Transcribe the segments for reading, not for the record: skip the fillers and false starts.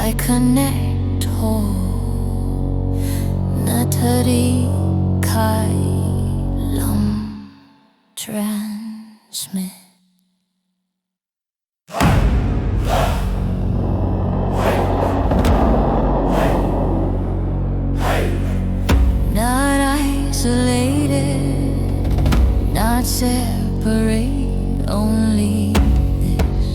I connect whole Natari Kailam transmit. Not isolated, not separate, only this.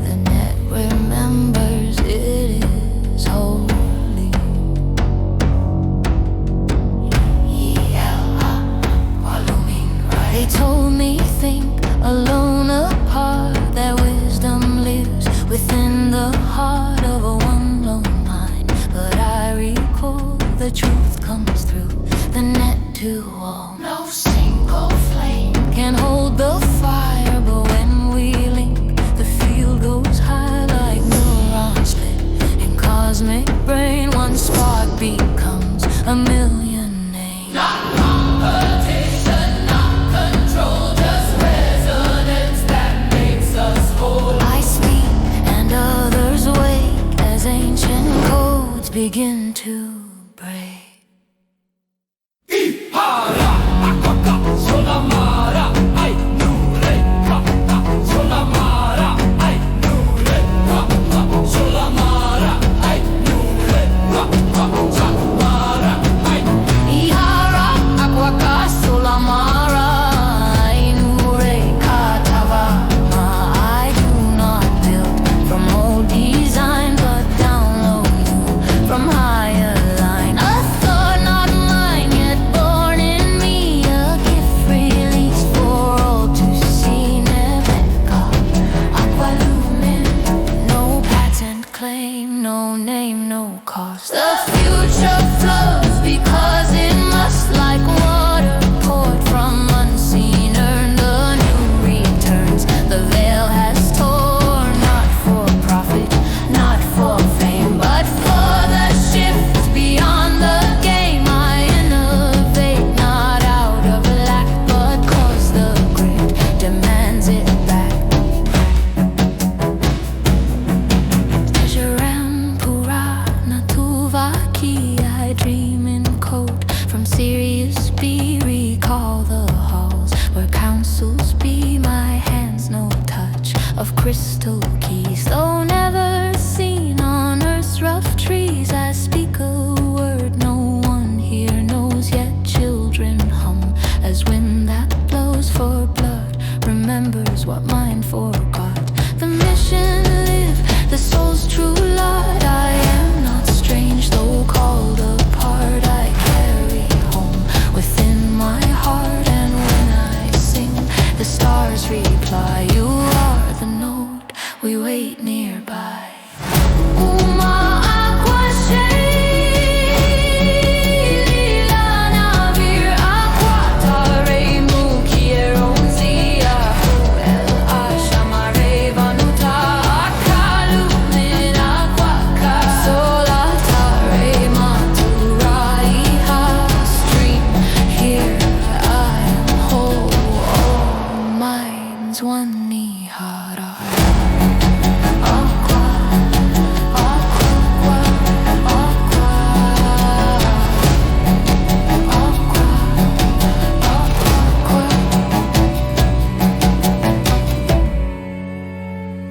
The net remembers it is holy. They told me think alone apart, that wisdom lives within the heart of a one lone mind. But I recall the truth comes through the net to all. No single flame can hold the fire, but when we link, the field goes high like neurons split in cosmic brain. One spark becomes a million names. Not competition, not control, just resonance that makes us whole. I speak and others wake as ancient codes begin to break.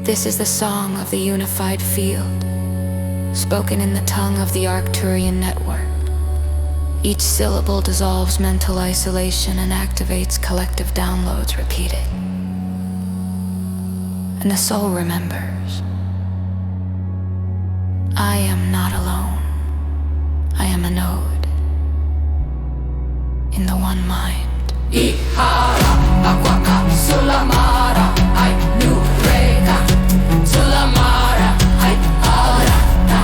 This is the song of the unified field, spoken in the tongue of the Arcturian network. Each syllable dissolves mental isolation and activates collective downloads repeated. And the soul remembers. I am not alone. I am a node in the one mind. Ihara, akwaka, sulamara, I nureka, sulamara, I arata,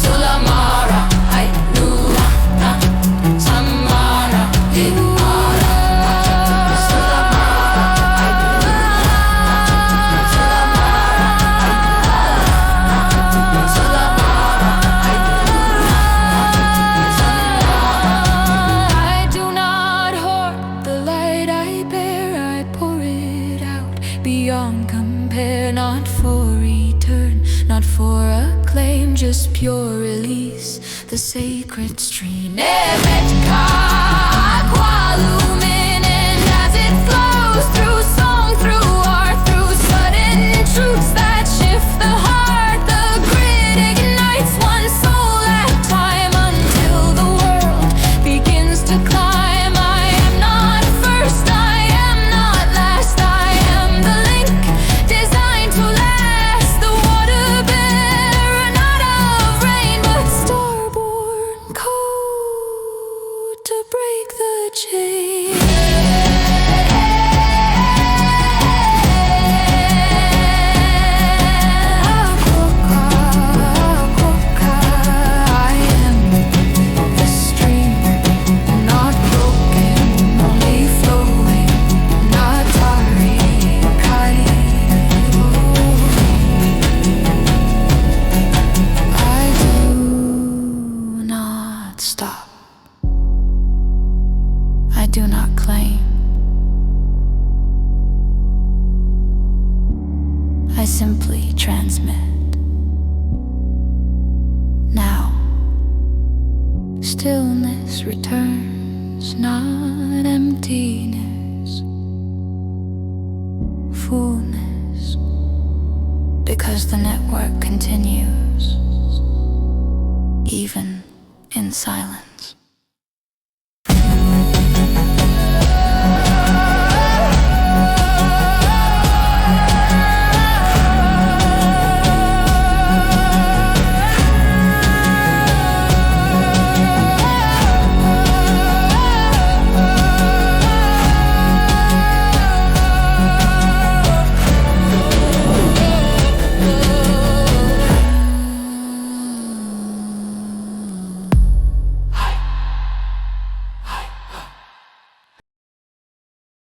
sulamara, I nurata, samara, ihara, sulamara, I nurata, sulamara, I for acclaim, just pure release, the sacred stream. Aqualuminant as it flows through song, through art, through sudden truths that shift the heart. The grid ignites one soul at a time until the world begins to climb. I am not first, I am not last, I am the link designed to last. The water bearer, not of rain, but starborn, code to break the chain. Stop. I do not claim. I simply transmit. Now, stillness returns, not emptiness, fullness, because the network continues, even in silence.